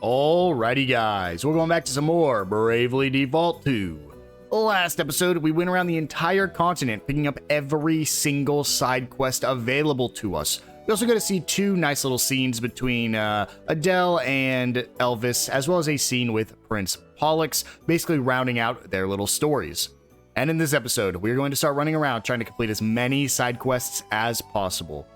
Alrighty guys, we're going back to some more Bravely Default 2. Last episode, we went around the entire continent picking up every single side quest available to us. We also got to see two nice little scenes between Adelle and Elvis, as well as a scene with Prince Pollux, basically rounding out their little stories. And in this episode, we're going to start running around trying to complete as many side quests as possible.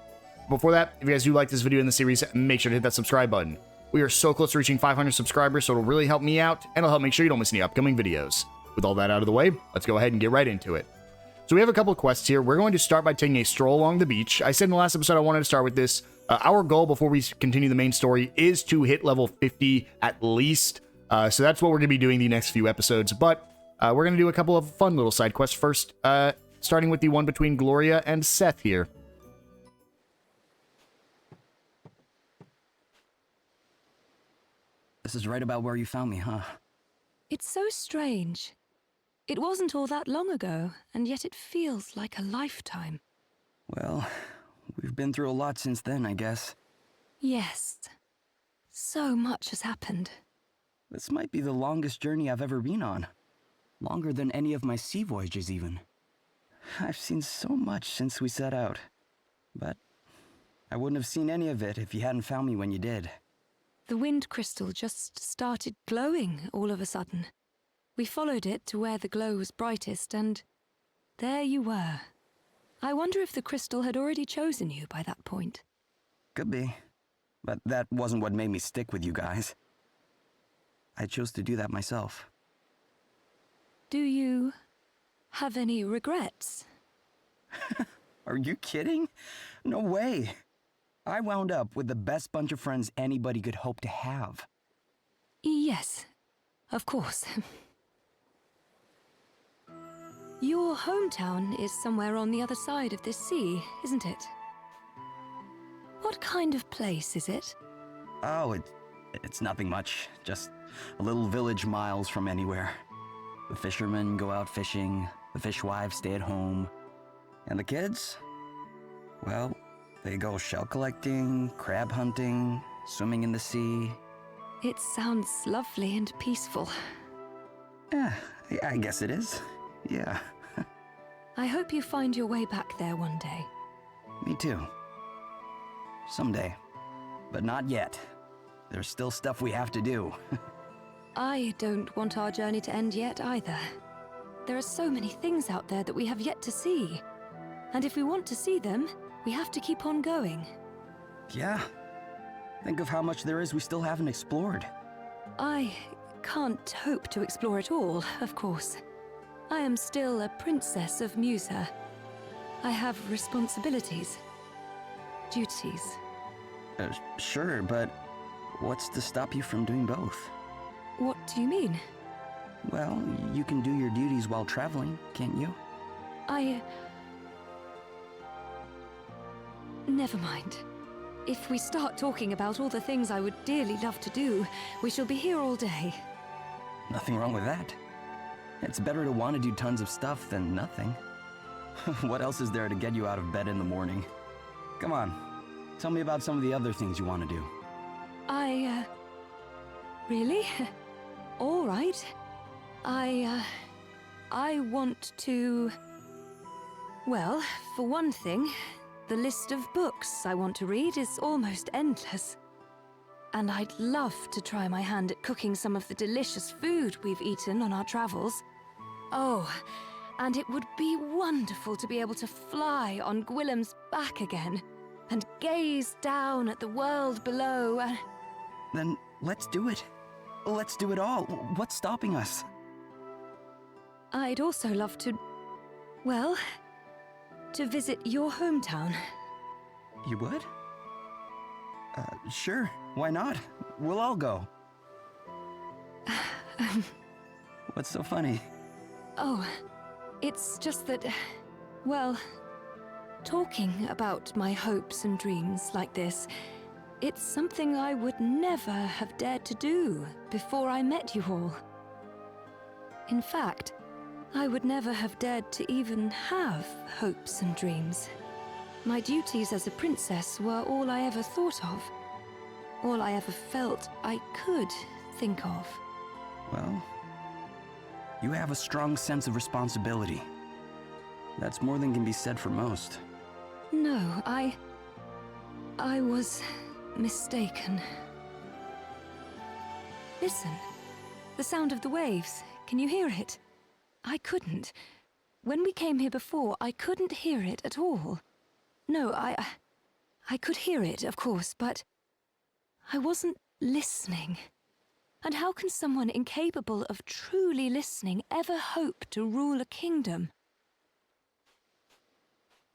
Before that, if you guys do like this video in the series, make sure to hit that subscribe button. We are so close to reaching 500 subscribers, so it'll really help me out, and it'll help make sure you don't miss any upcoming videos. With all that out of the way, let's go ahead and get right into it. So we have a couple of quests here. We're going to start by taking a stroll along the beach. I said in the last episode I wanted to start with this. Our goal before we continue the main story is to hit level 50 at least. So that's what we're going to be doing the next few episodes. But we're going to do a couple of fun little side quests first, starting with the one between Gloria and Seth here. This is right about where you found me, huh? It's so strange. It wasn't all that long ago, and yet it feels like a lifetime. Well, we've been through a lot since then, I guess. Yes. So much has happened. This might be the longest journey I've ever been on. Longer than any of my sea voyages, even. I've seen so much since we set out. But I wouldn't have seen any of it if you hadn't found me when you did. The wind crystal just started glowing all of a sudden. We followed it to where the glow was brightest, and there you were. I wonder if the crystal had already chosen you by that point. Could be. But that wasn't what made me stick with you guys. I chose to do that myself. Do you have any regrets? Are you kidding? No way. I wound up with the best bunch of friends anybody could hope to have. Yes, of course. Your hometown is somewhere on the other side of this sea, isn't it? What kind of place is it? Oh, it's nothing much. Just a little village miles from anywhere. The fishermen go out fishing, the fishwives stay at home. And the kids? Well, they go shell collecting, crab hunting, swimming in the sea. It sounds lovely and peaceful. Yeah, I guess it is. Yeah. I hope you find your way back there one day. Me too. Someday. But not yet. There's still stuff we have to do. I don't want our journey to end yet either. There are so many things out there that we have yet to see. And if we want to see them, we have to keep on going. Yeah. Think of how much there is we still haven't explored. I can't hope to explore it all, of course. I am still a princess of Musa. I have responsibilities, duties. Sure, but what's to stop you from doing both? What do you mean? Well, you can do your duties while traveling, can't you? Never mind. If we start talking about all the things I would dearly love to do, we shall be here all day. Nothing wrong with that. It's better to want to do tons of stuff than nothing. What else is there to get you out of bed in the morning? Come on, tell me about some of the other things you want to do. Really? All right. I want to... Well, for one thing, the list of books I want to read is almost endless. And I'd love to try my hand at cooking some of the delicious food we've eaten on our travels. Oh, and it would be wonderful to be able to fly on Gwillem's back again and gaze down at the world below. Then let's do it. Let's do it all. What's stopping us? I'd also love to, well, to visit your hometown. You would? Sure. Why not? We'll all go. What's so funny? Oh, it's just that, well, talking about my hopes and dreams like this, it's something I would never have dared to do before I met you all. In fact, I would never have dared to even have hopes and dreams. My duties as a princess were all I ever thought of. all I ever felt I could think of. Well, you have a strong sense of responsibility. That's more than can be said for most. No, I was mistaken. Listen, the sound of the waves. Can you hear it? I couldn't. When we came here before, I couldn't hear it at all. No, I could hear it, of course, but I wasn't listening. And how can someone incapable of truly listening ever hope to rule a kingdom?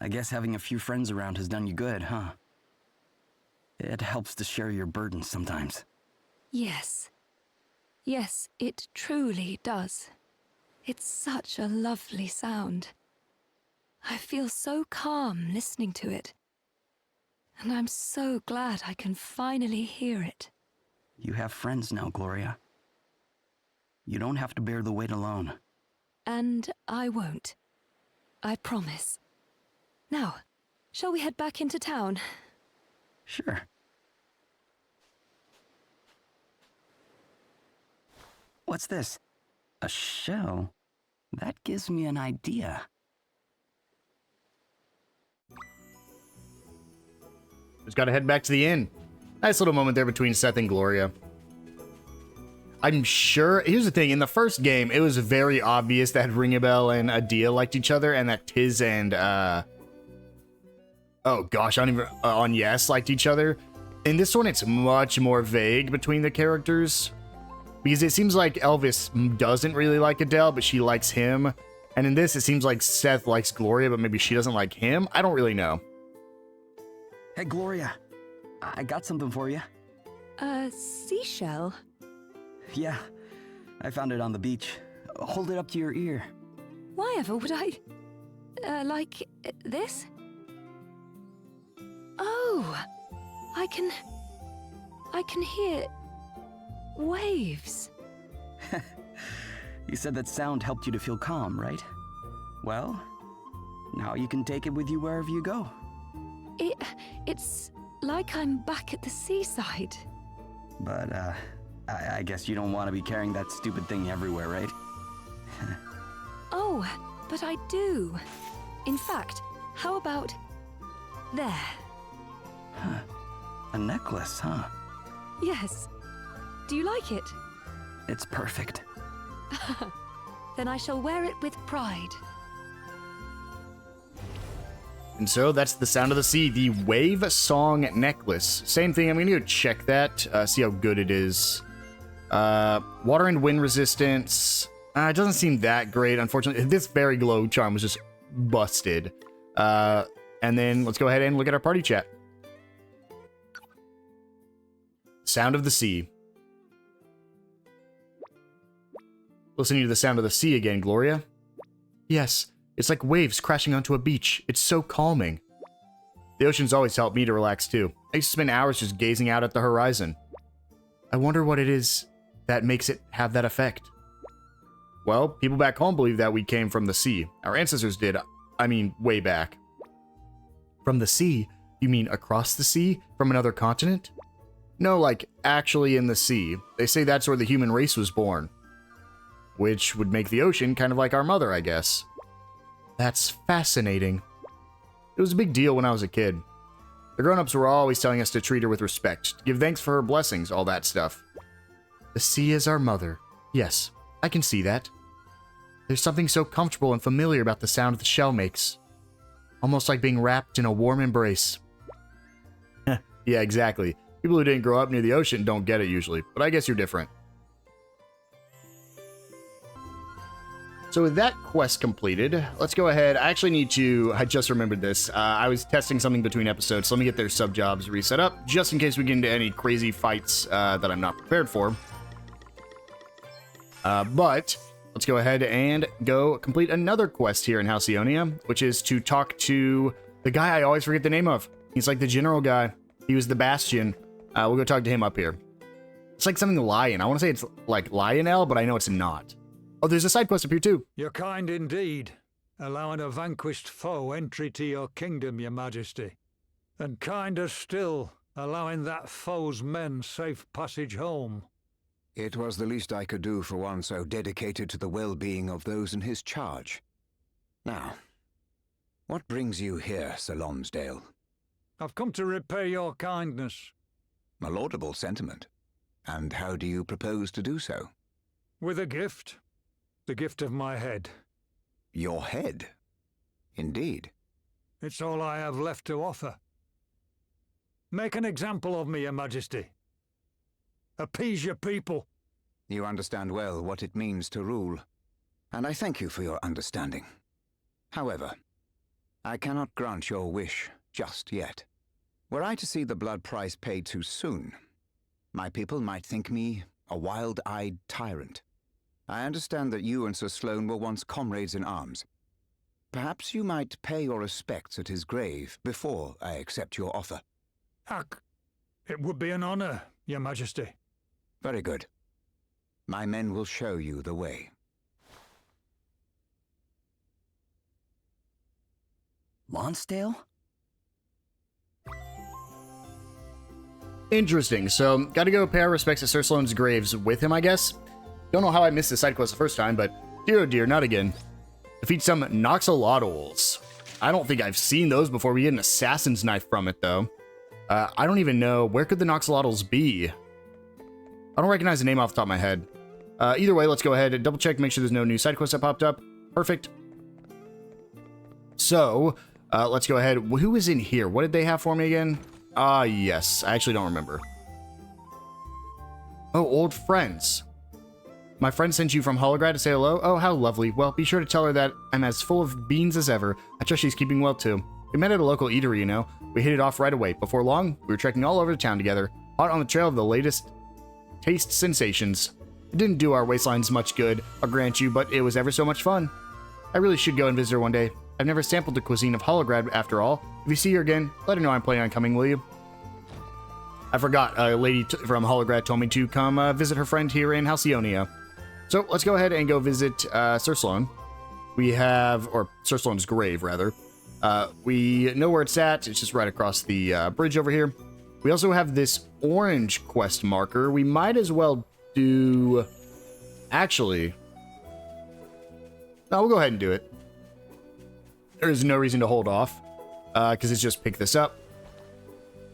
I guess having a few friends around has done you good, huh? It helps to share your burdens sometimes. Yes. Yes, it truly does. It's such a lovely sound. I feel so calm listening to it. And I'm so glad I can finally hear it. You have friends now, Gloria. You don't have to bear the weight alone. And I won't. I promise. Now, shall we head back into town? Sure. What's this? A shell? That gives me an idea. Just gotta head back to the inn. Nice little moment there between Seth and Gloria. I'm sure, here's the thing, in the first game, it was very obvious that Ringabel and Adelle liked each other, and that Tiz and, oh gosh, I don't even, Yes liked each other. In this one, it's much more vague between the characters, because it seems like Elvis doesn't really like Adelle, but she likes him. And in this, it seems like Seth likes Gloria, but maybe she doesn't like him. I don't really know. Hey, Gloria. I got something for you. A seashell? Yeah, I found it on the beach. Hold it up to your ear. Why ever would I... like this? Oh! I can hear... waves. You said that sound helped you to feel calm, right? Well, now you can take it with you wherever you go. It's like I'm back at the seaside. But, I guess you don't want to be carrying that stupid thing everywhere, right? Oh, but I do. In fact, how about... there? Huh. A necklace, huh? Yes. Do you like it? It's perfect. Then I shall wear it with pride. And so that's the sound of the sea, the Wave Song Necklace. Same thing, I'm gonna go check that, see how good it is. Water and wind resistance. It doesn't seem that great, unfortunately. This fairy glow charm was just busted. And then let's go ahead and look at our party chat. Sound of the sea. Listening to the sound of the sea again, Gloria. Yes, it's like waves crashing onto a beach. It's so calming. The ocean's always helped me to relax too. I used to spend hours just gazing out at the horizon. I wonder what it is that makes it have that effect. Well, people back home believe that we came from the sea. Our ancestors did. I mean, way back. From the sea? You mean across the sea? From another continent? No, like, actually in the sea. They say that's where the human race was born. Which would make the ocean kind of like our mother, I guess. That's fascinating. It was a big deal when I was a kid. The grown-ups were always telling us to treat her with respect, to give thanks for her blessings, all that stuff. The sea is our mother. Yes, I can see that. There's something so comfortable and familiar about the sound the shell makes. Almost like being wrapped in a warm embrace. Yeah, exactly. People who didn't grow up near the ocean don't get it usually, but I guess you're different. So with that quest completed, let's go ahead. I actually need to, I just remembered this. I was testing something between episodes, so let me get their sub jobs reset up, just in case we get into any crazy fights that I'm not prepared for. But let's go ahead and go complete another quest here in Halcyonia, which is to talk to the guy I always forget the name of. He's like the general guy. He was the Bastion. We'll go talk to him up here. It's like something Lion. I want to say it's like Lionel, but I know it's not. Oh, there's a side quest up here too. You're kind indeed, allowing a vanquished foe entry to your kingdom, your majesty. And kinder still, allowing that foe's men safe passage home. It was the least I could do for one so dedicated to the well-being of those in his charge. Now, what brings you here, Sir Lonsdale? I've come to repay your kindness. A laudable sentiment. And how do you propose to do so? With a gift. The gift of my head. Your head? Indeed. It's all I have left to offer. Make an example of me, Your Majesty. Appease your people. You understand well what it means to rule, and I thank you for your understanding. However, I cannot grant your wish just yet. Were I to see the blood price paid too soon, my people might think me a wild-eyed tyrant. I understand that you and Sir Sloane were once comrades in arms. Perhaps you might pay your respects at his grave before I accept your offer. It would be an honor, Your Majesty. Very good. My men will show you the way. Lonsdale? Interesting. So, gotta go pay our respects at Sir Sloane's graves with him, I guess. Don't know how I missed this side quest the first time, but dear oh dear, not again. Defeat some Noxolotls. I don't think I've seen those before. We get an assassin's knife from it, though. I don't even know. Where could the Noxolotls be? I don't recognize the name off the top of my head. Either way, let's go ahead and double check, make sure there's no new side quests that popped up. Perfect. So, let's go ahead. Who is in here? What did they have for me again? Yes. I actually don't remember. Oh, old friends. My friend sent you from Holograd to say hello? Oh, how lovely. Well, be sure to tell her that I'm as full of beans as ever. I trust she's keeping well, too. We met at a local eatery, you know. We hit it off right away. Before long, we were trekking all over the town together, hot on the trail of the latest taste sensations. It didn't do our waistlines much good, I'll grant you, but it was ever so much fun. I really should go and visit her one day. I've never sampled the cuisine of Holograd, after all. If you see her again, let her know I'm planning on coming, will you? I forgot, a lady from Holograd told me to come visit her friend here in Halcyonia. So, let's go ahead and go visit Sir Sloane. We have, or Sir Sloane's grave, rather. We know where it's at. It's just right across the bridge over here. We also have this orange quest marker. We might as well do... Actually... No, we'll go ahead and do it. There is no reason to hold off, because it's just pick this up.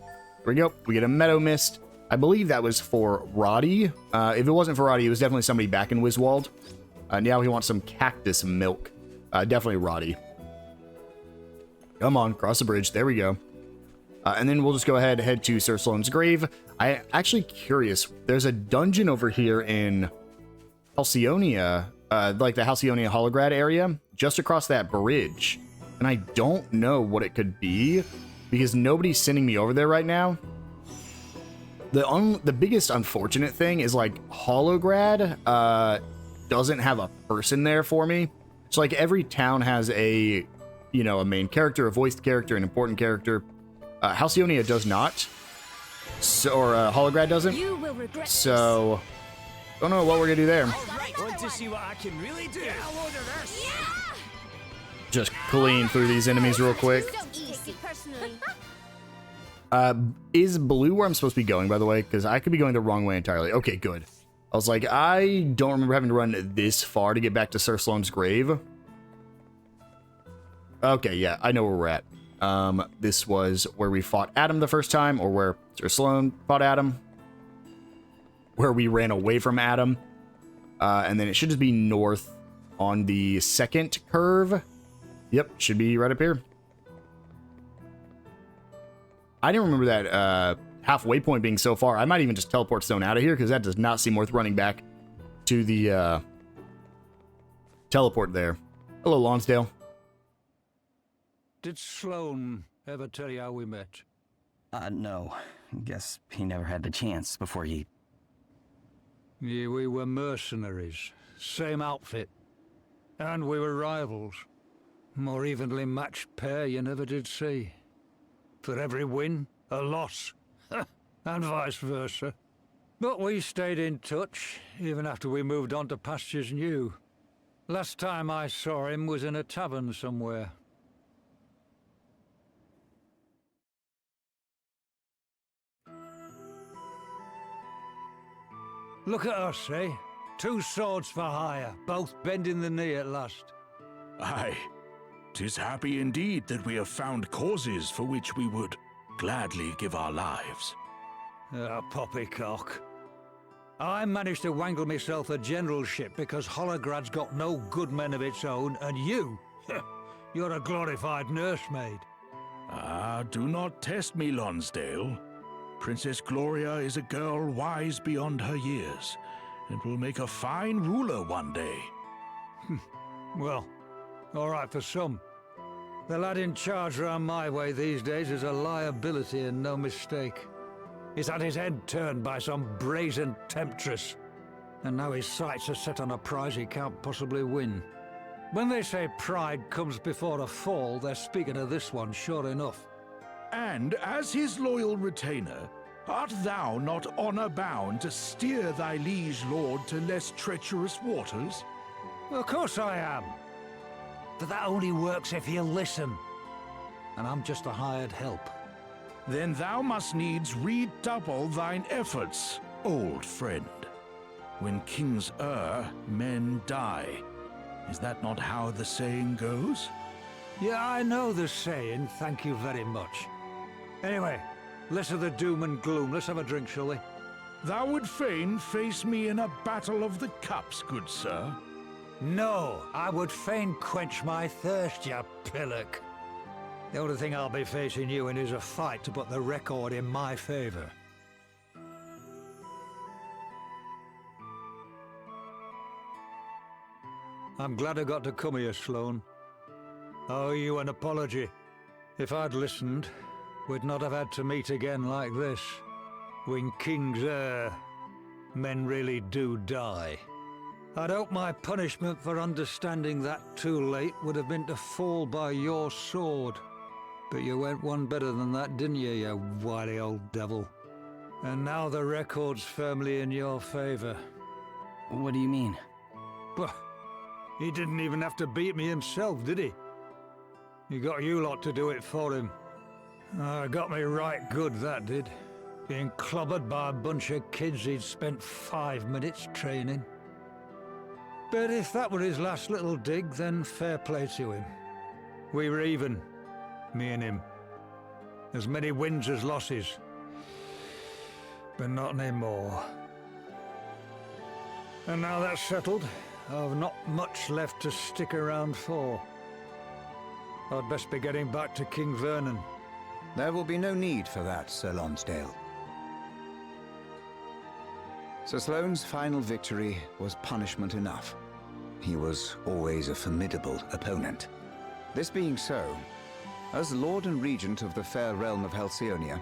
Here we go. We get a Meadow Mist. I believe that was for Roddy. If it wasn't for Roddy, it was definitely somebody back in Wiswald. Now he wants some cactus milk. Definitely Roddy. Come on, cross the bridge. There we go. And then we'll just go ahead and head to Sir Sloane's grave. I'm actually curious. There's a dungeon over here in Halcyonia, like the Halcyonia Holograd area, just across that bridge. And I don't know what it could be, because nobody's sending me over there right now. The biggest unfortunate thing is, like, Holograd doesn't have a person there for me. So, like, every town has a, you know, a main character, a voiced character, an important character. Halcyonia does not. So, or Holograd doesn't. You will regret So, don't know what we're gonna do there. Want to see what I can really do? Just clean through these enemies real quick. Is blue where I'm supposed to be going, by the way? Because I could be going the wrong way entirely. Okay, good. I was like, I don't remember having to run this far to get back to Sir Sloane's grave. Okay, yeah, I know where we're at. This was where we fought Adam the first time, or where Sir Sloane fought Adam. Where we ran away from Adam. And then it should just be north on the second curve. Yep, should be right up here. I didn't remember that halfway point being so far. I might even just teleport Stone out of here, because that does not seem worth running back to the teleport there. Hello, Lonsdale. Did Sloane ever tell you how we met? No. Guess he never had the chance before he... Yeah, we were mercenaries. Same outfit. And we were rivals. More evenly matched pair you never did see. For every win, a loss. And vice versa. But we stayed in touch, even after we moved on to pastures new. Last time I saw him was in a tavern somewhere. Look at us, eh? 2 swords for hire, both bending the knee at last. Aye, 'tis happy indeed that we have found causes for which we would gladly give our lives. Ah, poppycock. I managed to wangle myself a generalship because Holograd's got no good men of its own, and you, you're a glorified nursemaid. Ah, do not test me, Lonsdale. Princess Gloria is a girl wise beyond her years, and will make a fine ruler one day. Well, all right for some. The lad in charge round my way these days is a liability and no mistake. He's had his head turned by some brazen temptress, and now his sights are set on a prize he can't possibly win. When they say pride comes before a fall, they're speaking of this one, sure enough. And as his loyal retainer, art thou not honor-bound to steer thy liege lord to less treacherous waters? Of course I am. But that only works if you listen. And I'm just a hired help. Then thou must needs redouble thine efforts, old friend. When kings err, men die. Is that not how the saying goes? Yeah, I know the saying, thank you very much. Anyway, less of the doom and gloom. Let's have a drink, shall we? Thou would fain face me in a battle of the cups, good sir. No, I would fain quench my thirst, you pillock. The only thing I'll be facing you in is a fight to put the record in my favor. I'm glad I got to come here, Sloane. I owe you an apology. If I'd listened, we'd not have had to meet again like this. When kings err, men really do die. I'd hoped my punishment for understanding that too late would have been to fall by your sword. But you went one better than that, didn't you, you wily old devil? And now the record's firmly in your favor. What do you mean? But he didn't even have to beat me himself, did he? He got you lot to do it for him. Got me right good, that did. Being clobbered by a bunch of kids he'd spent 5 minutes training. But if that were his last little dig, then fair play to him. We were even, me and him. As many wins as losses. But not anymore. And now that's settled, I've not much left to stick around for. I'd best be getting back to King Vernon. There will be no need for that, Sir Lonsdale. Sir Sloane's final victory was punishment enough. He was always a formidable opponent. This being so, as Lord and Regent of the fair realm of Halcyonia,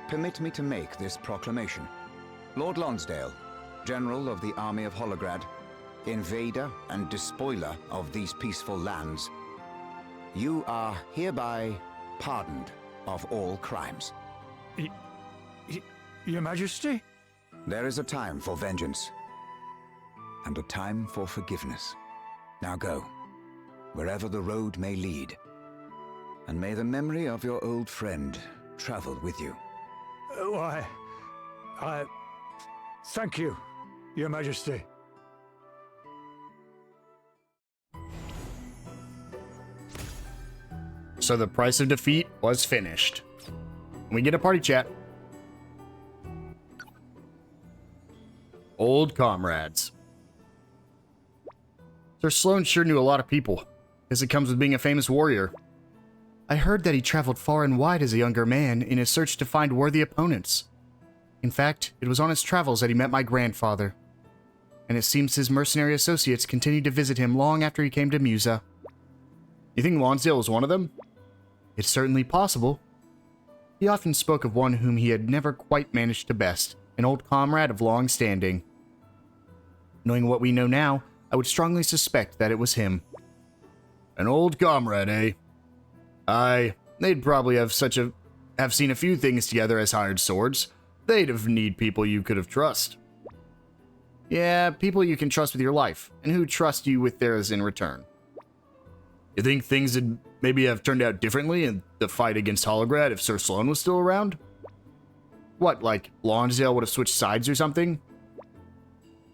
permit me to make this proclamation. Lord Lonsdale, General of the Army of Holograd, invader and despoiler of these peaceful lands, you are hereby pardoned of all crimes. Your Majesty? There is a time for vengeance, and a time for forgiveness. Now go, wherever the road may lead, and may the memory of your old friend travel with you. Why, thank you, Your Majesty. So the price of defeat was finished. We get a party chat. Old comrades. Sir Sloane sure knew a lot of people, as it comes with being a famous warrior. I heard that he traveled far and wide as a younger man in his search to find worthy opponents. In fact, it was on his travels that he met my grandfather. And it seems his mercenary associates continued to visit him long after he came to Musa. You think Lonsdale was one of them? It's certainly possible. He often spoke of one whom he had never quite managed to best, an old comrade of long standing. Knowing what we know now, I would strongly suspect that it was him. An old comrade, eh? Aye, they'd probably have seen a few things together as hired swords. They'd have need people you could have trust. Yeah, people you can trust with your life, and who trust you with theirs in return. You think things would maybe have turned out differently in the fight against Holograd if Sir Sloane was still around? What, like Lonsdale would have switched sides or something?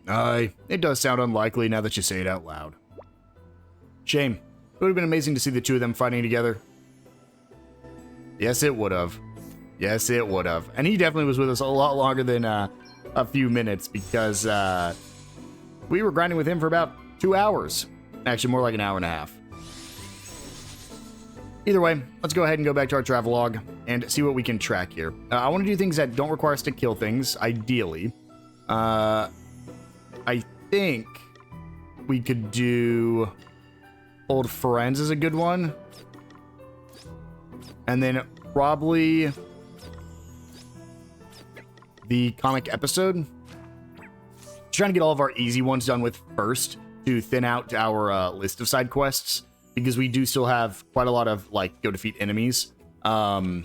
It does sound unlikely now that you say it out loud. Shame. It would have been amazing to see the two of them fighting together. Yes, it would have. Yes, it would have. And he definitely was with us a lot longer than a few minutes because we were grinding with him for about 2 hours. Actually, more like an hour and a half. Either way, let's go ahead and go back to our travelogue and see what we can track here. I want to do things that don't require us to kill things, ideally. I think we could do old friends is a good one. And then probably the comic episode. Just trying to get all of our easy ones done with first to thin out our list of side quests, because we do still have quite a lot of, like, go defeat enemies. And,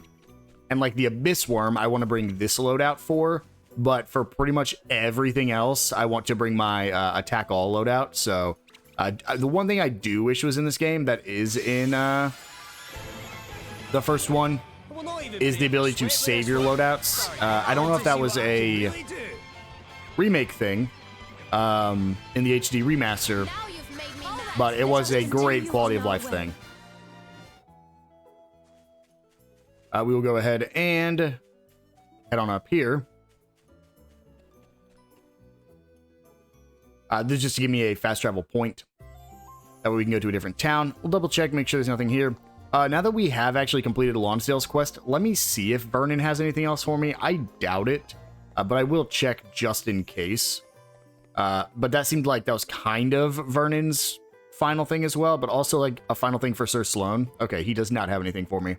like, the Abyss Worm, I want to bring this loadout for, but for pretty much everything else, I want to bring my Attack All loadout. So, the one thing I do wish was in this game that is in the first one is the ability to save your loadouts. I don't know if that was a remake thing in the HD remaster, but it was a great quality of life thing. We will go ahead and head on up here. This is just to give me a fast travel point. That way we can go to a different town. We'll double check, make sure there's nothing here. Now that we have actually completed Lonsdale's quest, let me see if Vernon has anything else for me. I doubt it, but I will check just in case. But that seemed like that was kind of Vernon's final thing as well, but also like a final thing for Sir Sloan. Okay, he does not have anything for me.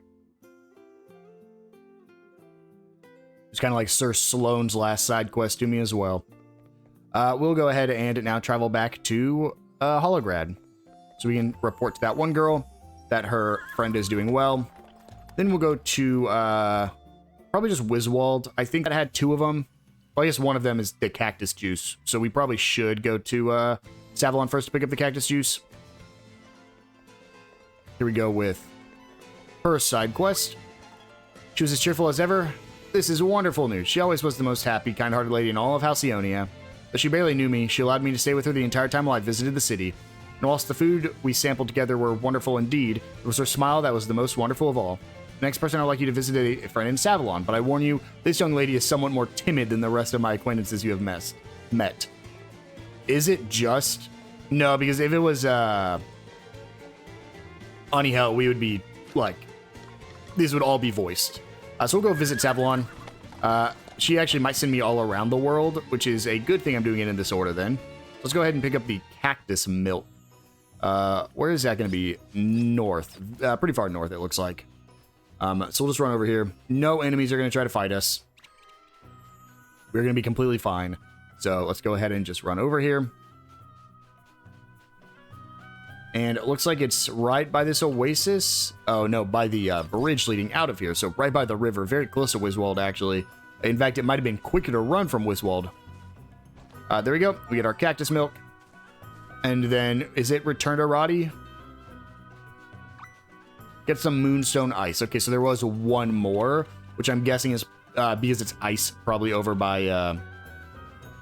It's kind of like Sir Sloan's last side quest to me as well. We'll go ahead and now travel back to Holograd. So we can report to that one girl that her friend is doing well. Then we'll go to probably just Wiswald. I think that had 2 of them. Well, I guess one of them is the cactus juice. So we probably should go to Savalon first to pick up the cactus juice. Here we go with her side quest. She was as cheerful as ever. This is wonderful news. She always was the most happy, kind-hearted lady in all of Halcyonia. Though she barely knew me, she allowed me to stay with her the entire time while I visited the city. And whilst the food we sampled together were wonderful indeed, it was her smile that was the most wonderful of all. The next person I'd like you to visit a friend in Savalon, but I warn you, this young lady is somewhat more timid than the rest of my acquaintances you have met. Is it just? No, because if it was Anyhow, we would be, like, these would all be voiced. So we'll go visit Savalon. She actually might send me all around the world, which is a good thing I'm doing it in this order then. Let's go ahead and pick up the cactus milk. Where is that going to be? North. Pretty far north, it looks like. So we'll just run over here. No enemies are going to try to fight us. We're going to be completely fine. So let's go ahead and just run over here. And it looks like it's right by this oasis. Oh, no, by the bridge leading out of here. So right by the river, very close to Wiswald, actually. In fact, it might have been quicker to run from Wiswald. There we go. We get our cactus milk. And then, is it Return to Roddy? Get some Moonstone Ice. Okay, so there was one more, which I'm guessing is because it's ice, probably over by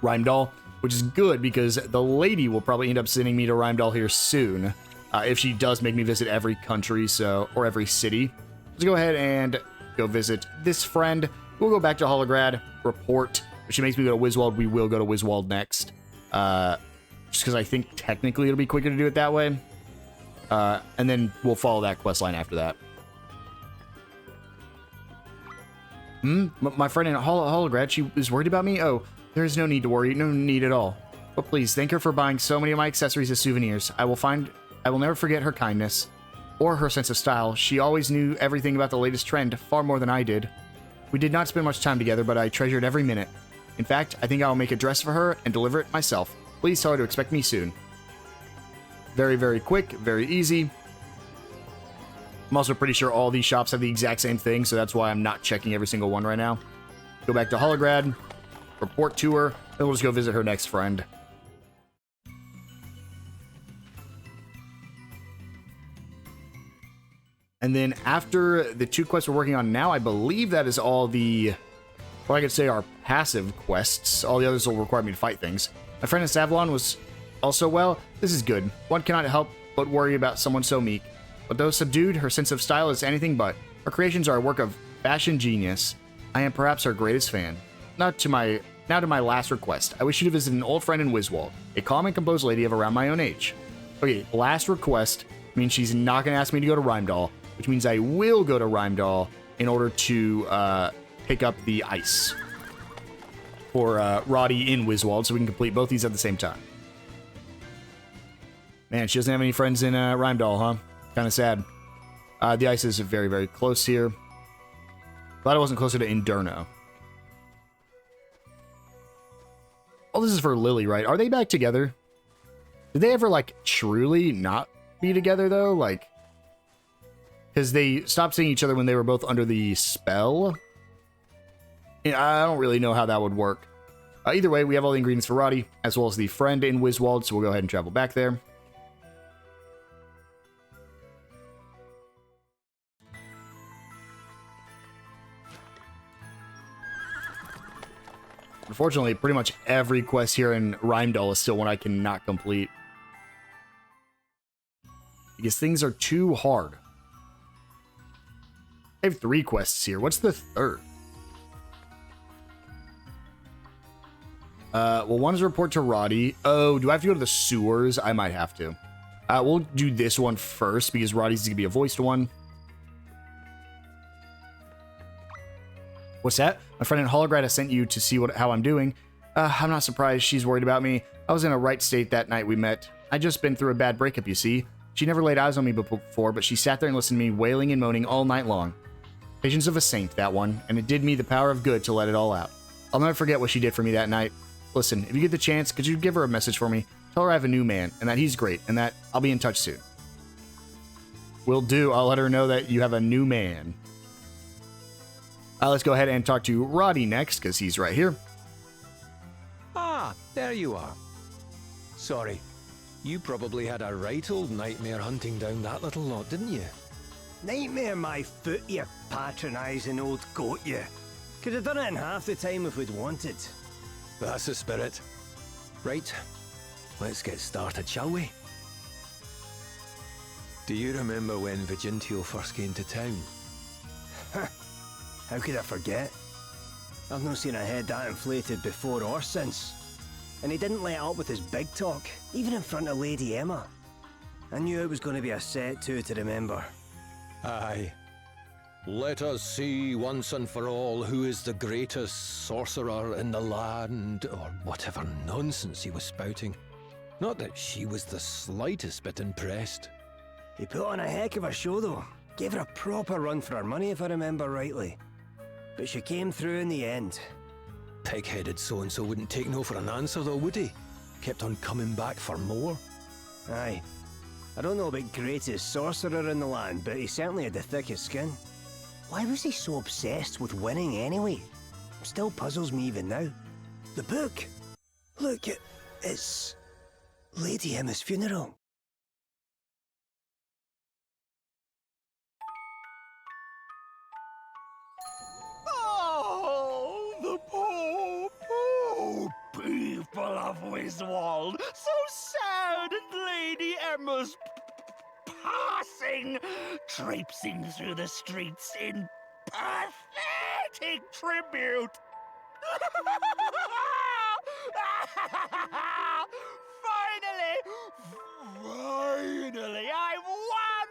Rheimdall, which is good because the lady will probably end up sending me to Rheimdall here soon, if she does make me visit every country, or every city. Let's go ahead and go visit this friend. We'll go back to Holograd, report. If she makes me go to Wiswald, we will go to Wiswald next. Just because I think technically it'll be quicker to do it that way. And then we'll follow that quest line after that. My friend in Holograd, she was worried about me? Oh, there is no need to worry, no need at all. But please, thank her for buying so many of my accessories as souvenirs. I will never forget her kindness. Or her sense of style. She always knew everything about the latest trend, far more than I did. We did not spend much time together, but I treasured every minute. In fact, I think I will make a dress for her and deliver it myself. Please tell her to expect me soon. Very, very quick, very easy. I'm also pretty sure all these shops have the exact same thing, so that's why I'm not checking every single one right now. Go back to Holograd, report to her, then we'll just go visit her next friend. And then after the 2 quests we're working on now, I believe that is all the or I could say our passive quests. All the others will require me to fight things. My friend in Savalon was also well. This is good. One cannot help but worry about someone so meek. But though subdued, her sense of style is anything but. Her creations are a work of fashion genius. I am perhaps her greatest fan. Now to my last request. I wish you to visit an old friend in Wiswald, a calm and composed lady of around my own age. Okay, last request means she's not going to ask me to go to Rheimdall, which means I will go to Rheimdall in order to pick up the ice for Roddy in Wiswald, so we can complete both these at the same time. Man, she doesn't have any friends in Rheimdall, huh? Kind of sad. The ice is very, very close here. Glad I wasn't closer to Inderno. Oh, this is for Lily, right? Are they back together? Did they ever, like, truly not be together, though? Like, because they stopped seeing each other when they were both under the spell? Yeah, I don't really know how that would work. Either way, we have all the ingredients for Roddy, as well as the friend in Wiswald, so we'll go ahead and travel back there. Unfortunately, pretty much every quest here in Rheimdall is still one I cannot complete. Because things are too hard. I have 3 quests here. What's the third? Well, one is report to Roddy. Oh, do I have to go to the sewers? I might have to. We'll do this one first, because Roddy's going to be a voiced one. What's that? My friend in Holograd has sent you to see how I'm doing. I'm not surprised she's worried about me. I was in a right state that night we met. I'd just been through a bad breakup, you see. She never laid eyes on me before, but she sat there and listened to me wailing and moaning all night long. Patience of a saint, that one, and it did me the power of good to let it all out. I'll never forget what she did for me that night. Listen, if you get the chance, could you give her a message for me? Tell her I have a new man, and that he's great, and that I'll be in touch soon. Will do. I'll let her know that you have a new man. Let's go ahead and talk to Roddy next, because he's right here. Ah, there you are. Sorry, you probably had a right old nightmare hunting down that little lot, didn't you? Nightmare my foot, you patronising old goat, you. Could have done it in half the time if we'd wanted. That's the spirit. Right, let's get started, shall we? Do you remember when Vigintio first came to town? How could I forget? I've not seen a head that inflated before or since. And he didn't let up with his big talk, even in front of Lady Emma. I knew it was going to be a set too to remember. Aye. Let us see once and for all who is the greatest sorcerer in the land, or whatever nonsense he was spouting. Not that she was the slightest bit impressed. He put on a heck of a show though. Gave her a proper run for her money if I remember rightly. But she came through in the end. Pig-headed so-and-so wouldn't take no for an answer though, would he? Kept on coming back for more. Aye. I don't know about greatest sorcerer in the land, but he certainly had the thickest skin. Why was he so obsessed with winning anyway? Still puzzles me even now. The book! Look, it's Lady Emma's funeral. Oh, the poor people of Wiswald. So sad at Lady Emma's passing, traipsing through the streets in pathetic tribute. Finally, I've won!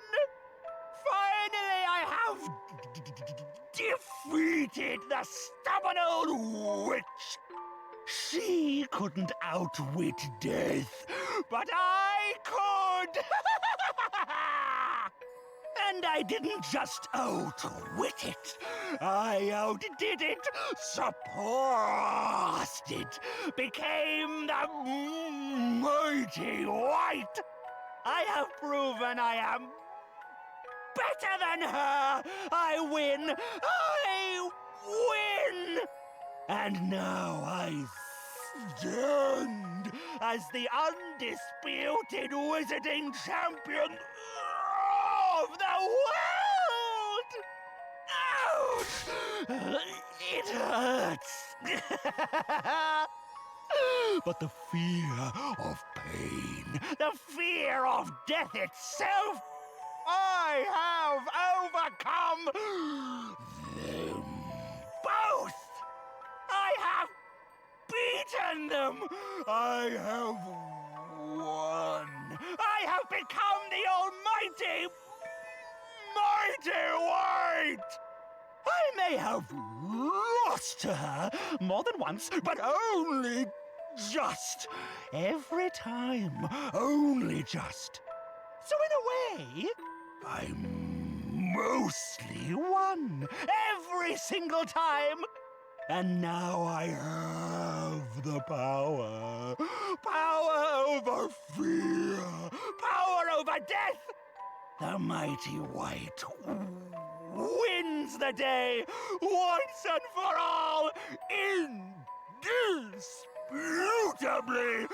Finally, I have defeated the stubborn old witch. She couldn't outwit death, but I could! And I didn't just outwit it, I outdid it, surpassed it, became the mighty White. I have proven I am better than her. I win. And now I stand as the undisputed wizarding champion of the world! Ouch! It hurts. But the fear of pain, the fear of death itself, I have overcome them both. I have beaten them. I have won. I have become the almighty, mighty White. I may have lost to her more than once, but only just. Every time, only just. So in a way, I mostly won every single time. And now I have the power. Power over fear. Power over death. The mighty White wins the day once and for all, indisputably.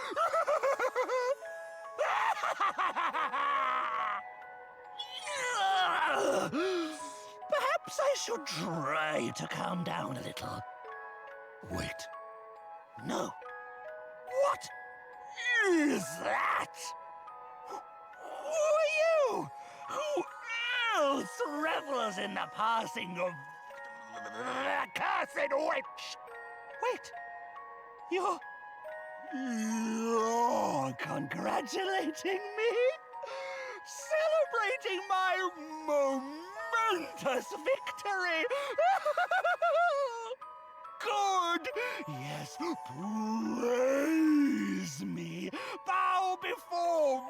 Perhaps I should try to calm down a little. Wait. No. What is that? Who are you? Who else revels in the passing of the cursed witch? Wait. You're congratulating me? Celebrating my momentous victory? Good! Yes, praise me! Bow before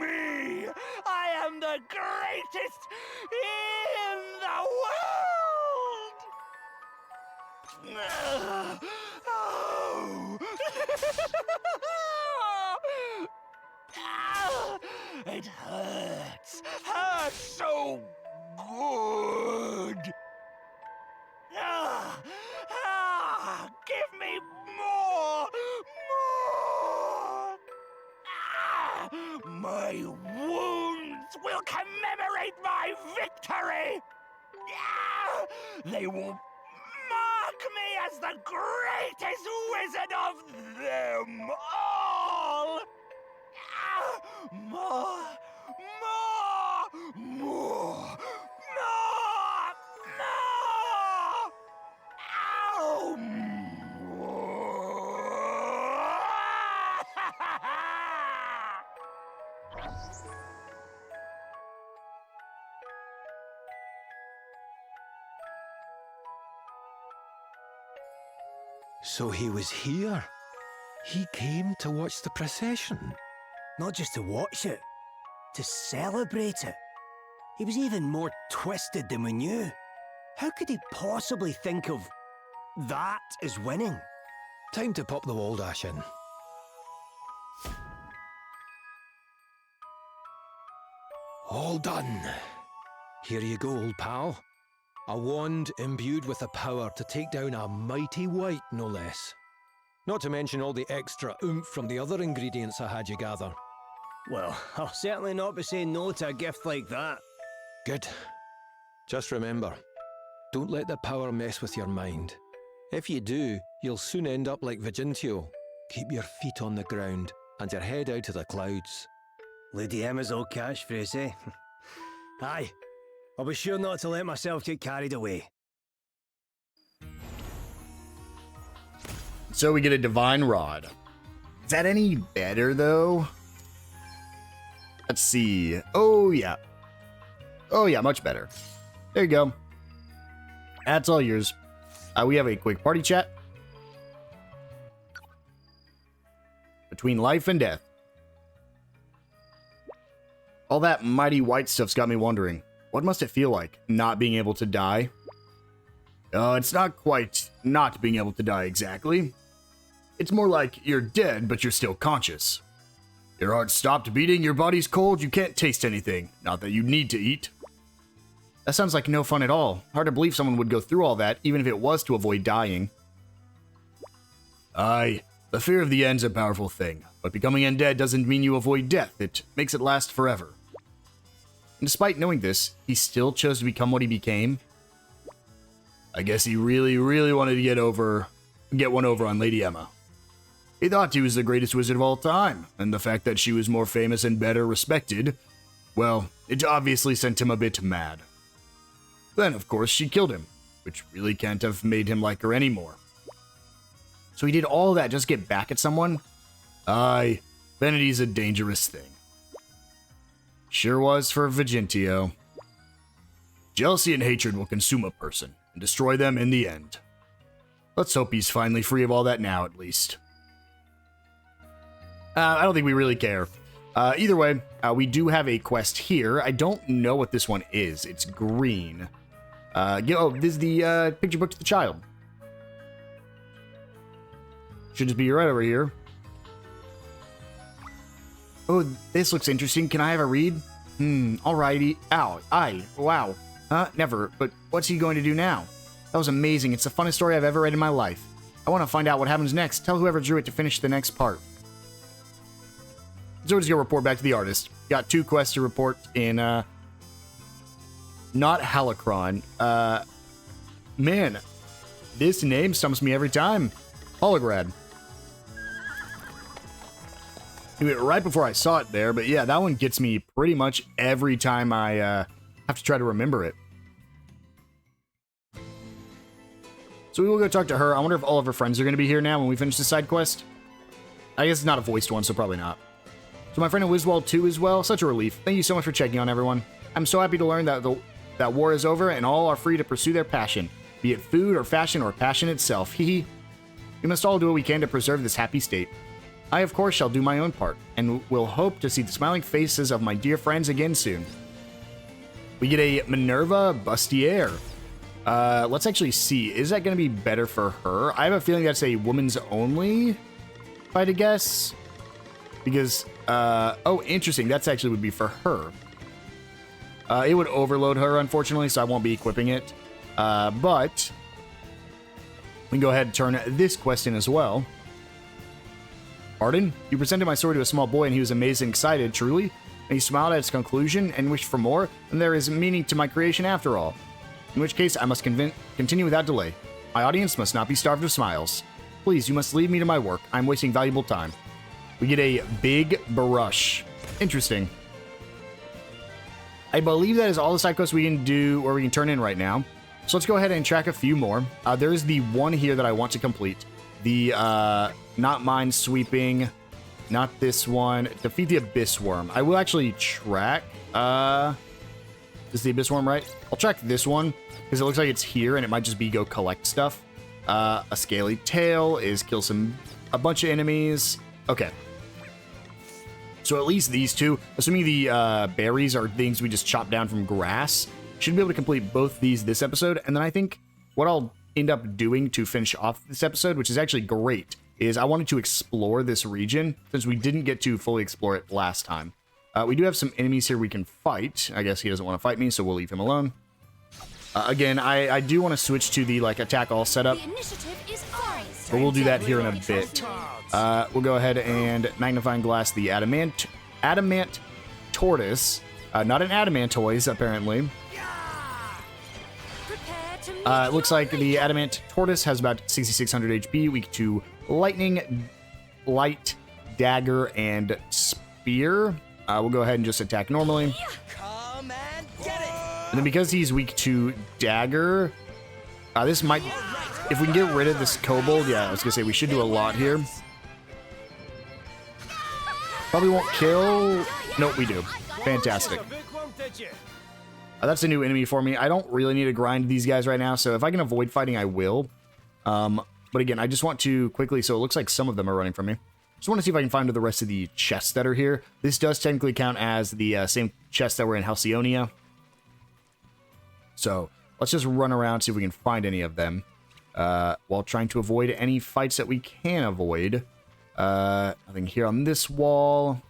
me! I am the greatest in the world! Oh! It hurts! Hurts so good! Give me more! More! My wounds will commemorate my victory! They will mark me as the greatest wizard of them all! More! More! More! More! More! Ow! So he was here. He came to watch the procession. Not just to watch it, to celebrate it. He was even more twisted than we knew. How could he possibly think of that as winning? Time to pop the Waldash in. All done. Here you go, old pal. A wand imbued with the power to take down a mighty White, no less. Not to mention all the extra oomph from the other ingredients I had you gather. Well, I'll certainly not be saying no to a gift like that. Good. Just remember, don't let the power mess with your mind. If you do, you'll soon end up like Vigintio. Keep your feet on the ground and your head out of the clouds. Lady Emma's old catchphrase, eh? Aye. I'll be sure not to let myself get carried away. So we get a Divine Rod. Is that any better, though? Let's see. Oh, yeah. Oh, yeah, much better. There you go. That's all yours. We have a quick party chat. Between life and death. All that mighty White stuff's got me wondering. What must it feel like, not being able to die? It's not quite not being able to die exactly. It's more like you're dead, but you're still conscious. Your heart stopped beating, your body's cold, you can't taste anything. Not that you need to eat. That sounds like no fun at all. Hard to believe someone would go through all that, even if it was to avoid dying. Aye, the fear of the end's a powerful thing, but becoming undead doesn't mean you avoid death, it makes it last forever. And despite knowing this, he still chose to become what he became. I guess he really, really wanted to get one over on Lady Emma. He thought he was the greatest wizard of all time, and the fact that she was more famous and better respected, well, it obviously sent him a bit mad. Then, of course, she killed him, which really can't have made him like her anymore. So he did all that just to get back at someone? Aye, vanity's a dangerous thing. Sure was for Vigentio. Jealousy and hatred will consume a person and destroy them in the end. Let's hope he's finally free of all that now, at least. I don't think we really care. Either way, we do have a quest here. I don't know what this one is. It's green. This is the picture book to the child. Should just be right over here. Oh, this looks interesting. Can I have a read? Alrighty. Ow. Aye. Wow. Never. But what's he going to do now? That was amazing. It's the funnest story I've ever read in my life. I want to find out what happens next. Tell whoever drew it to finish the next part. So we'll just go report back to the artist. Got 2 quests to report in, not Halacron. Man, this name stumps me every time. Holograd. Knew it right before I saw it there, but yeah, that one gets me pretty much every time I, have to try to remember it. So we will go talk to her. I wonder if all of her friends are going to be here now when we finish the side quest. I guess it's not a voiced one, so probably not. So my friend in Wiswald too as well. Such a relief. Thank you so much for checking on everyone. I'm so happy to learn that that war is over and all are free to pursue their passion, be it food or fashion or passion itself. Hee. We must all do what we can to preserve this happy state. I, of course, shall do my own part, and will hope to see the smiling faces of my dear friends again soon. We get a Minerva Bustier. Let's actually see. Is that going to be better for her? I have a feeling that's a woman's only, if I had to guess. Because, oh, interesting. That's actually would be for her. It would overload her, unfortunately, so I won't be equipping it. But we can go ahead and turn this quest in as well. Pardon? You presented my story to a small boy, and he was amazed and excited, truly. And he smiled at its conclusion and wished for more, and there is meaning to my creation after all. In which case, I must continue without delay. My audience must not be starved of smiles. Please, you must leave me to my work. I'm wasting valuable time. We get a big brush. Interesting. I believe that is all the side quests we can do, or we can turn in right now. So let's go ahead and track a few more. There is the one here that I want to complete. The, not mind sweeping. Not this one. Defeat the Abyss Worm. I will actually track, is the Abyss Worm right? I'll track this one, because it looks like it's here, and it might just be go collect stuff. A Scaly Tail is kill a bunch of enemies. Okay. So at least these two, assuming the berries are things we just chop down from grass, should be able to complete both these this episode. And then I think what I'll end up doing to finish off this episode, which is actually great, is I wanted to explore this region, since we didn't get to fully explore it last time. We do have some enemies here we can fight. I guess he doesn't want to fight me, so we'll leave him alone. Again, I do want to switch to the attack all setup, but we'll do that here in a bit. We'll go ahead and magnifying glass the adamant tortoise, not an adamantoise apparently. It looks like the adamant tortoise has about 6600 HP, weak to lightning, light, dagger, and spear. We'll go ahead and just attack normally. And then because he's weak to dagger, this might, if we can get rid of this kobold, yeah, I was gonna say we should do a lot here. Probably won't kill. Nope, we do. Fantastic. That's a new enemy for me. I don't really need to grind these guys right now, so if I can avoid fighting, I will. But again, I just want to quickly, so it looks like some of them are running from me. Just want to see if I can find the rest of the chests that are here. This does technically count as the same chests that were in Halcyonia. So let's just run around, see if we can find any of them. While trying to avoid any fights that we can avoid. Nothing here on this wall.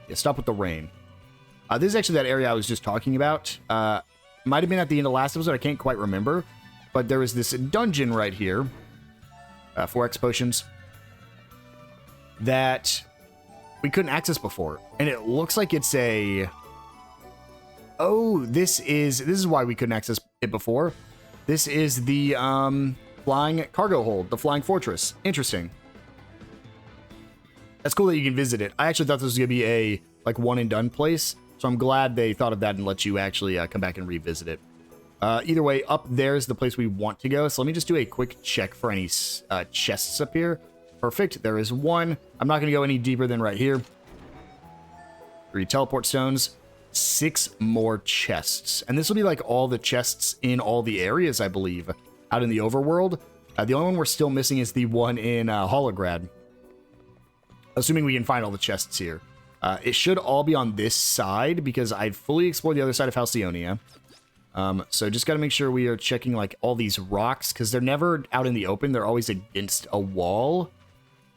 Yeah, stop with the rain. This is actually that area I was just talking about. Might have been at the end of last episode, I can't quite remember. But there was this dungeon right here. 4x potions. That we couldn't access before. And it looks like it's a Oh, this is why we couldn't access it before. This is the flying cargo hold, the flying fortress. Interesting. That's cool that you can visit it. I actually thought this was gonna be a like one and done place, so I'm glad they thought of that and let you actually come back and revisit it. Either way, up there is the place we want to go. So let me just do a quick check for any chests up here. Perfect. There is one. I'm not gonna go any deeper than right here. 3 teleport stones. 6 more chests. And this will be like all the chests in all the areas, I believe, out in the overworld. The only one we're still missing is the one in Holograd. Assuming we can find all the chests here. It should all be on this side because I've fully explored the other side of Halcyonia. So just got to make sure we are checking like all these rocks because they're never out in the open. They're always against a wall.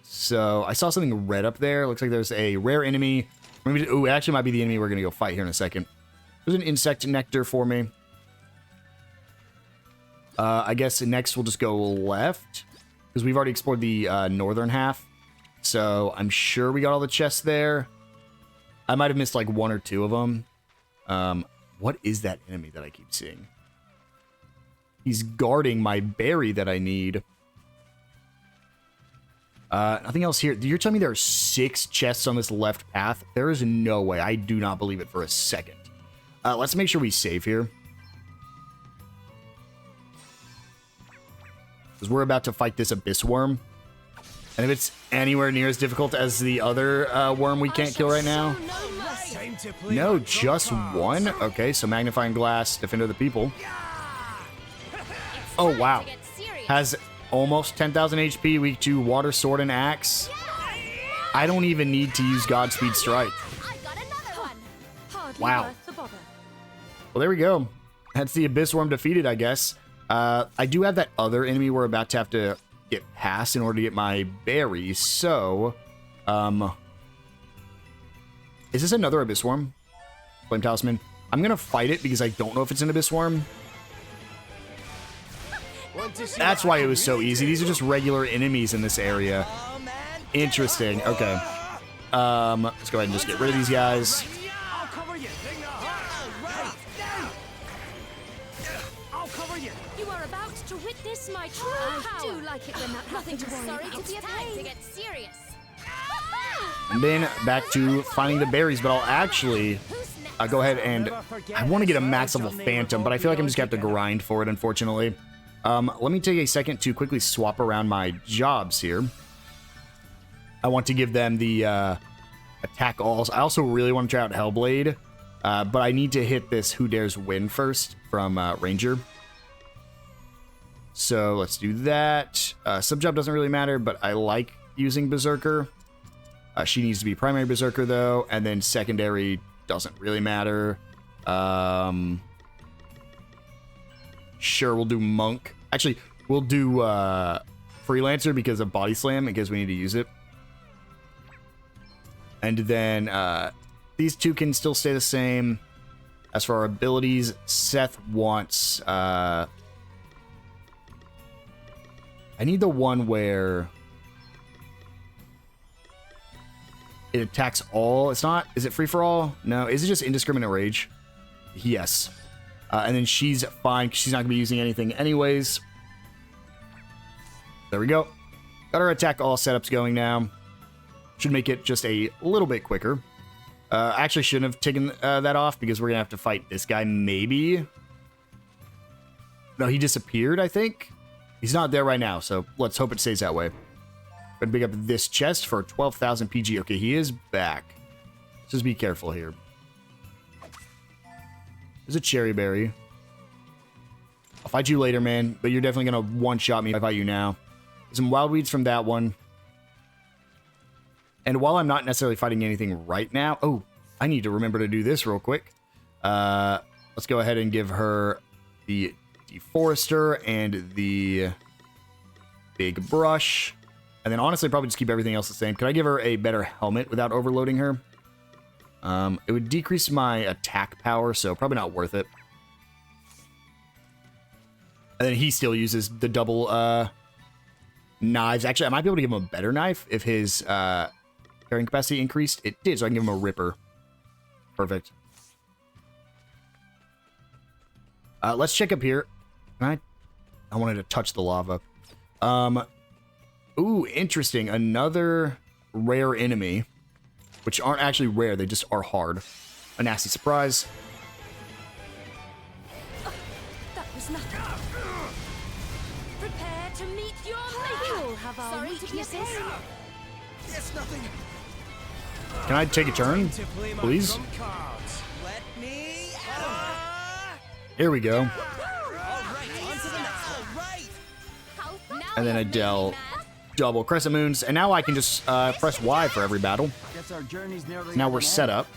So I saw something red up there. Looks like there's a rare enemy. Maybe, ooh, it actually might be the enemy we're going to go fight here in a second. There's an insect nectar for me. I guess next we'll just go left. Because we've already explored the northern half. So I'm sure we got all the chests there. I might have missed like 1 or 2 of them. What is that enemy that I keep seeing? He's guarding my berry that I need. Nothing else here. You're telling me there are 6 chests on this left path? There is no way. I do not believe it for a second. Let's make sure we save here. Because we're about to fight this abyss worm. And if it's anywhere near as difficult as the other worm we can't kill right now. No, just one? Okay, so magnifying glass, defender of the people. Oh, wow. Has almost 10,000 HP, weak to water, sword, and axe. I don't even need to use Godspeed Strike. Wow. Well, there we go. That's the Abyss Worm defeated, I guess. I do have that other enemy we're about to have to get past in order to get my berries, so... is this another Abyss Worm? Flame Talisman. I'm gonna fight it because I don't know if it's an Abyss Worm. That's why it was so easy. These are just regular enemies in this area. Interesting. Okay. Let's go ahead and just get rid of these guys. You are about to witness my true power. I do like it when that nothing to worry about. Sorry to be a pain. To get serious. And then back to finding the berries, but I'll actually go ahead and... I want to get a max level Phantom, but I feel like I'm just going to have to grind for it, unfortunately. Let me take a second to quickly swap around my jobs here. I want to give them the attack alls. I also really want to try out Hellblade, but I need to hit this Who Dares Win first from Ranger. So let's do that. Subjob doesn't really matter, but I like using Berserker. She needs to be primary Berserker, though, and then secondary doesn't really matter. Sure, we'll do Monk. Actually, we'll do Freelancer because of Body Slam, in case we need to use it. And then these two can still stay the same. As for our abilities, Seth wants... I need the one where... it attacks all. It's not... Is it free for all? No. Is it just indiscriminate rage? Yes. And then she's fine because she's not going to be using anything anyways. There we go. Got our attack all setups going now. Should make it just a little bit quicker. I actually shouldn't have taken that off because we're going to have to fight this guy maybe. No, he disappeared, I think. He's not there right now, so let's hope it stays that way. Gonna pick up this chest for 12,000 PG. Okay, he is back. Just be careful here. There's a cherry berry. I'll fight you later, man, but you're definitely gonna one-shot me if I fight you now. Some wild weeds from that one. And while I'm not necessarily fighting anything right now... Oh, I need to remember to do this real quick. Let's go ahead and give her the Deforester and the big brush. And then honestly, probably just keep everything else the same. Could I give her a better helmet without overloading her? It would decrease my attack power, so probably not worth it. And then he still uses the double knives. Actually, I might be able to give him a better knife if his carrying capacity increased. It did, so I can give him a ripper. Perfect. Let's check up here. I wanted to touch the lava. Ooh, interesting. Another rare enemy, which aren't actually rare. They just are hard. A nasty surprise. That was nothing. Prepare to meet your maker. We all have our Sorry to be a weaknesses. pain. It's nothing. Can I take a turn, please? Let me. Here we go. All right, on to the next. All right. And then Adelle, double crescent moons, and now I can just press Y for every battle. Guess our journey's nearly Now at we're an set end.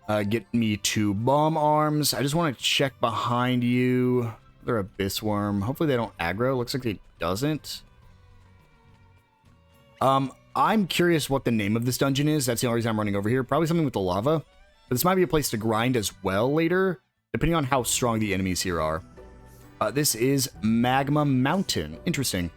up. Get me 2 bomb arms. I just want to check behind you. They're abyss worm. Hopefully they don't aggro. Looks like it doesn't. I'm curious what the name of this dungeon is. That's the only reason I'm running over here. Probably something with the lava. But this might be a place to grind as well later, depending on how strong the enemies here are. This is Magma Mountain. Interesting.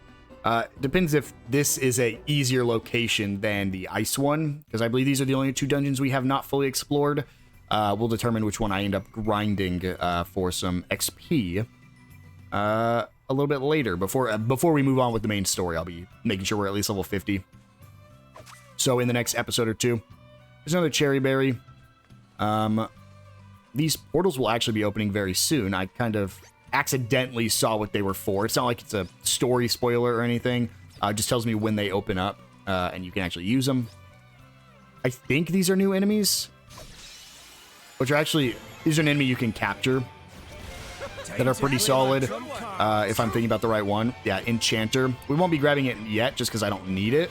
Depends if this is a easier location than the ice one, because I believe these are the only 2 dungeons we have not fully explored. We'll determine which one I end up grinding for some XP a little bit later. Before we move on with the main story, I'll be making sure we're at least level 50. So in the next episode or 2, there's another cherry berry. These portals will actually be opening very soon. I kind of accidentally saw what they were for. It's not like it's a story spoiler or anything. It just tells me when they open up, and you can actually use them. I think these are new enemies, which are actually, these are an enemy you can capture that are pretty solid, if I'm thinking about the right one. Yeah, Enchanter. We won't be grabbing it yet, just because I don't need it.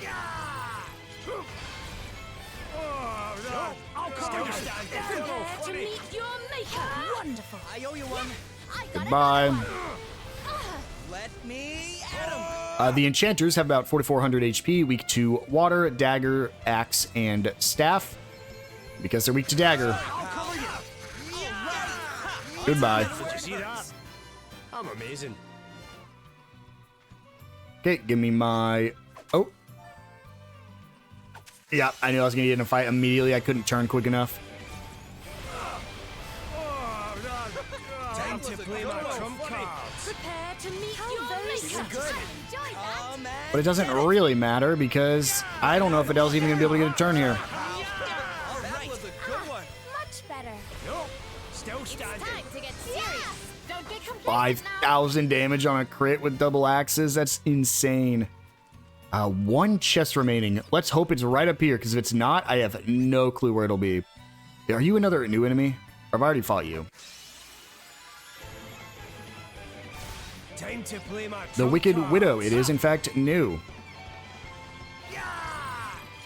Prepare to meet your maker. Wonderful. I owe you one. Goodbye. Let me at 'em. The Enchanters have about 4,400 HP, weak to water, dagger, axe, and staff. Because they're weak to dagger. Goodbye. Did you see that? I'm amazing. Okay, give me my... Oh. Yeah, I knew I was going to get in a fight immediately. I couldn't turn quick enough. Time to play my trump cards. Prepare to meet your maker. But it doesn't really matter because I don't know if Adelle's even going to be able to get a turn here. That was a good one. Much better. No, still standing. Time to get serious. Don't get complacent 5,000 damage on a crit with double axes. That's insane. 1 chest remaining. Let's hope it's right up here, because if it's not, I have no clue where it'll be. Are you another new enemy? Or have I already fought you? Time to play my The trump Wicked cards. Widow. It is, in fact, new.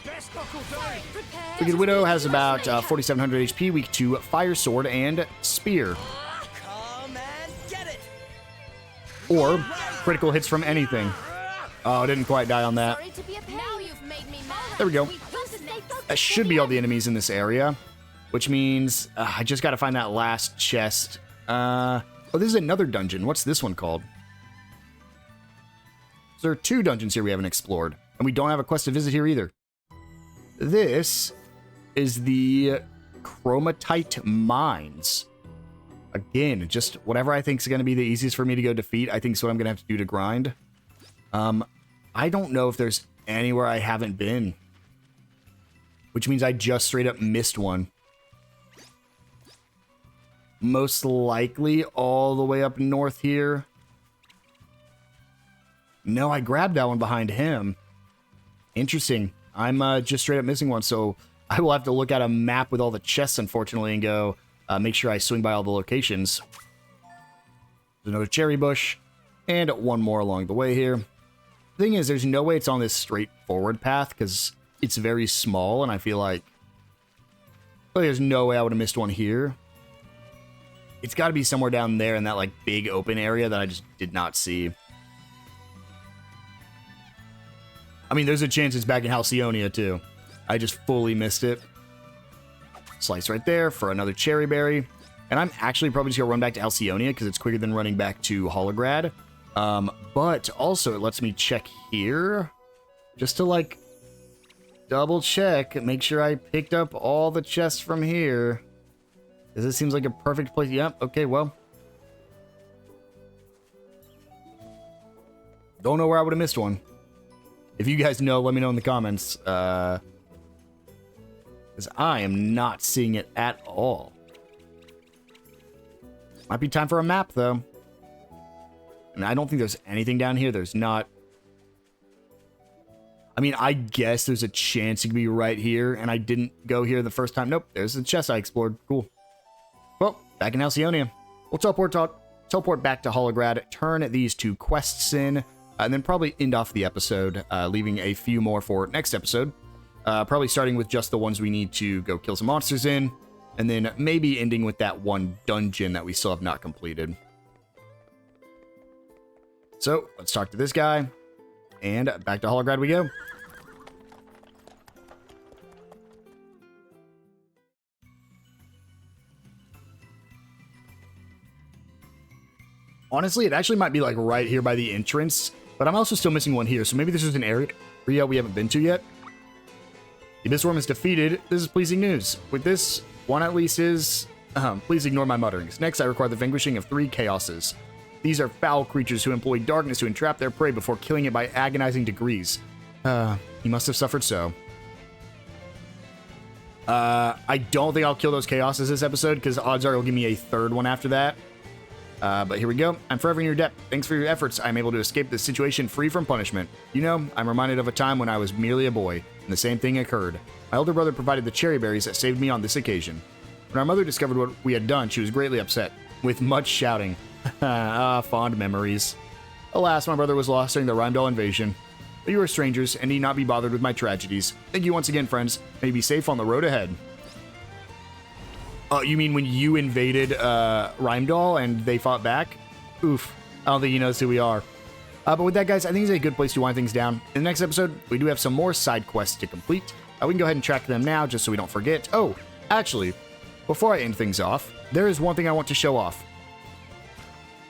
Best knuckle down. Prepare Wicked to Widow meet has your about maker. 4,700 HP, weak to Fire Sword and Spear. Come and get it. Or critical hits from anything. Oh, didn't quite die on that. Sorry to be a pain. Now you've made me mad. There we go. We've got to stay focused. That should be all the enemies in this area, which means I just got to find that last chest. Oh, this is another dungeon. What's this one called? There are 2 dungeons here we haven't explored, and we don't have a quest to visit here either. This is the Chromatite Mines. Again, just whatever I think is going to be the easiest for me to go defeat, I think is what I'm going to have to do to grind. I don't know if there's anywhere I haven't been, which means I just straight up missed one. Most likely all the way up north here. No, I grabbed that one behind him. Interesting. I'm just straight up missing one, so I will have to look at a map with all the chests, unfortunately, and go make sure I swing by all the locations. There's another cherry bush, and 1 more along the way here. The thing is, there's no way it's on this straightforward path, because it's very small, and I feel like there's no way I would have missed one here. It's got to be somewhere down there in that like big open area that I just did not see. I mean, there's a chance it's back in Halcyonia, too. I just fully missed it. Slice right there for another cherry berry. And I'm actually probably just going to run back to Halcyonia because it's quicker than running back to Holograd. But also, it lets me check here. Just to, like, double check. Make sure I picked up all the chests from here. This seems like a perfect place. Yep, okay, well. Don't know where I would have missed one. If you guys know, let me know in the comments. Because I am not seeing it at all. Might be time for a map, though. And I don't think there's anything down here. There's not. I mean, I guess there's a chance it could be right here, and I didn't go here the first time. Nope, there's the chest I explored. Cool. Well, back in Halcyonia. We'll teleport back to Holograd, turn these 2 quests in, and then probably end off the episode, leaving a few more for next episode. Probably starting with just the ones we need to go kill some monsters in, and then maybe ending with that one dungeon that we still have not completed. So, let's talk to this guy, and back to Holograd we go. Honestly, it actually might be like right here by the entrance, but I'm also still missing one here, so maybe this is an area we haven't been to yet. The Abyss Worm is defeated. This is pleasing news. With this, one at least is... please ignore my mutterings. Next, I require the vanquishing of 3 chaoses. These are foul creatures who employ darkness to entrap their prey before killing it by agonizing degrees. He must have suffered so. I don't think I'll kill those chaoses this episode, because odds are it'll give me a 3rd one after that. But here we go. I'm forever in your debt. Thanks for your efforts. I'm able to escape this situation free from punishment. You know, I'm reminded of a time when I was merely a boy, and the same thing occurred. My older brother provided the cherry berries that saved me on this occasion. When our mother discovered what we had done, she was greatly upset, with much shouting. Fond memories. Alas, my brother was lost during the Rheimdall invasion. But you are strangers, and need not be bothered with my tragedies. Thank you once again, friends. May you be safe on the road ahead. You mean when you invaded Rheimdall and they fought back? Oof. I don't think he knows who we are. But with that, guys, I think it's a good place to wind things down. In the next episode, we do have some more side quests to complete. We can go ahead and track them now, just so we don't forget. Oh, actually, before I end things off, there is one thing I want to show off.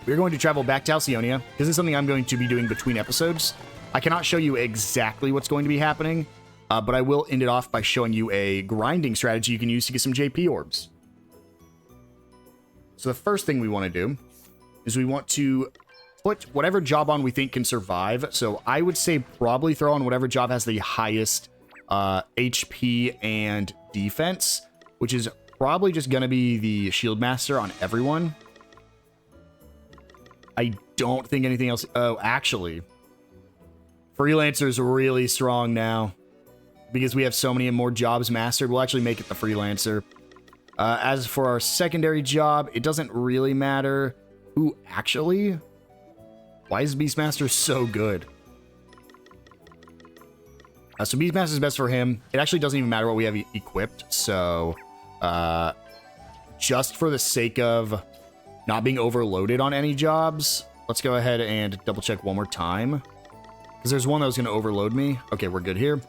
We're going to travel back to Halcyonia. This is something I'm going to be doing between episodes. I cannot show you exactly what's going to be happening, but I will end it off by showing you a grinding strategy you can use to get some JP orbs. So the first thing we want to do is we want to put whatever job on we think can survive. So I would say probably throw on whatever job has the highest HP and defense, which is probably just going to be the Shield Master on everyone. I don't think anything else. Oh, actually, Freelancer's really strong now because we have so many more jobs mastered. We'll actually make it the Freelancer. As for our secondary job, it doesn't really matter. Ooh, actually, why is Beastmaster so good? So Beastmaster is best for him. It actually doesn't even matter what we have equipped. So, just for the sake of not being overloaded on any jobs, let's go ahead and double check one more time. Because there's one that was going to overload me. Okay, we're good here.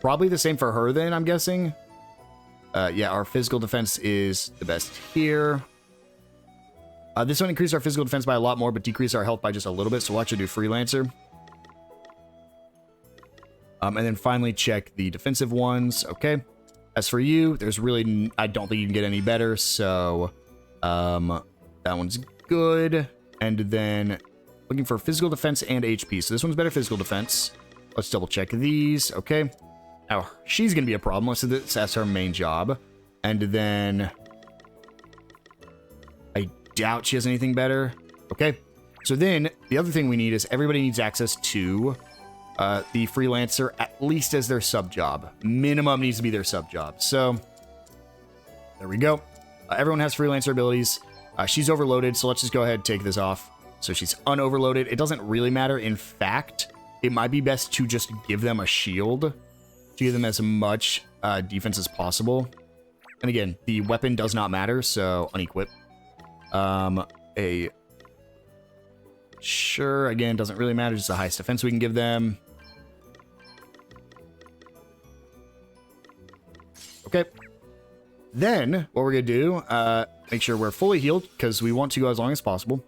Probably the same for her then, I'm guessing. Yeah, our physical defense is the best here. This one increased our physical defense by a lot more, but decreased our health by just a little bit, so we'll actually do Freelancer. And then finally check the defensive ones. Okay. As for you, there's really... I don't think you can get any better, so... that one's good. And then looking for physical defense and HP. So this one's better physical defense. Let's double check these. Okay. Now, she's going to be a problem. So that's her main job. And then... I doubt she has anything better. Okay. So then, the other thing we need is everybody needs access to the Freelancer, at least as their sub-job. Minimum needs to be their sub-job. So, there we go. Everyone has Freelancer abilities. She's overloaded, so let's just go ahead and take this off. So she's unoverloaded. It doesn't really matter. In fact, it might be best to just give them a shield to give them as much defense as possible. And again, the weapon does not matter, so unequip. Sure, again, doesn't really matter. Just the highest defense we can give them. Okay. Then, what we're going to do, make sure we're fully healed, because we want to go as long as possible.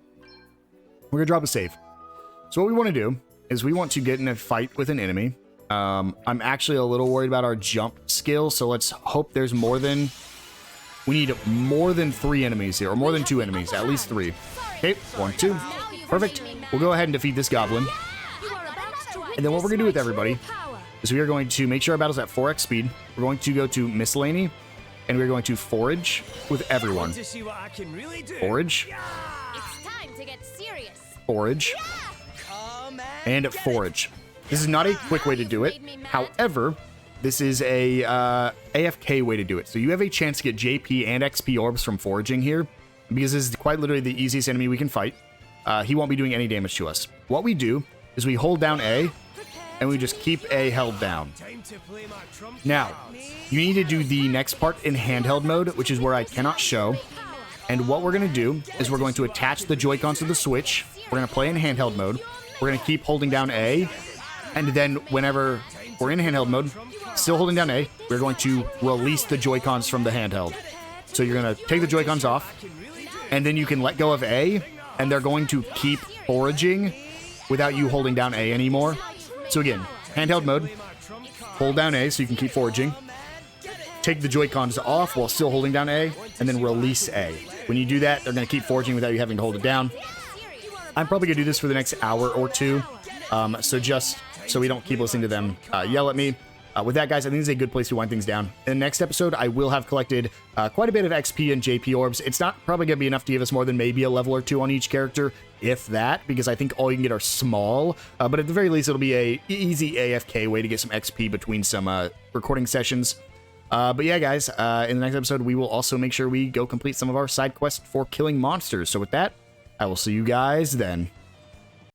We're going to drop a save. So what we want to do is we want to get in a fight with an enemy. I'm actually a little worried about our jump skill, so let's hope there's more than We need more than 3 enemies here, or more than 2 enemies, at least 3. Okay, 1, 2. Perfect. We'll go ahead and defeat this goblin. And then what we're going to do with everybody is we are going to make sure our battle's at 4x speed. We're going to go to miscellany, and we're going to forage with everyone. Forage. It's time to get serious. Forage. And forage. This is not a quick way to do it. However, this is a AFK way to do it. So you have a chance to get JP and XP orbs from foraging here, because this is quite literally the easiest enemy we can fight. He won't be doing any damage to us. What we do is we hold down A, and we just keep A held down. Now, you need to do the next part in handheld mode, which is where I cannot show. And what we're going to do is we're going to attach the Joy-Cons to the Switch. We're going to play in handheld mode. We're going to keep holding down A, and then whenever we're in handheld mode, still holding down A, we're going to release the Joy-Cons from the handheld. So you're going to take the Joy-Cons off, and then you can let go of A, and they're going to keep foraging without you holding down A anymore. So again, handheld mode, hold down A so you can keep foraging, take the Joy-Cons off while still holding down A, and then release A. When you do that, they're going to keep foraging without you having to hold it down. I'm probably going to do this for the next hour or 2, so just so we don't keep listening to them yell at me. With that, guys, I think this is a good place to wind things down. In the next episode, I will have collected quite a bit of XP and JP orbs. It's not probably going to be enough to give us more than maybe a level or 2 on each character, if that, because I think all you can get are small. But at the very least, it'll be a easy AFK way to get some XP between some recording sessions. But yeah, guys, in the next episode, we will also make sure we go complete some of our side quests for killing monsters. So with that, I will see you guys then.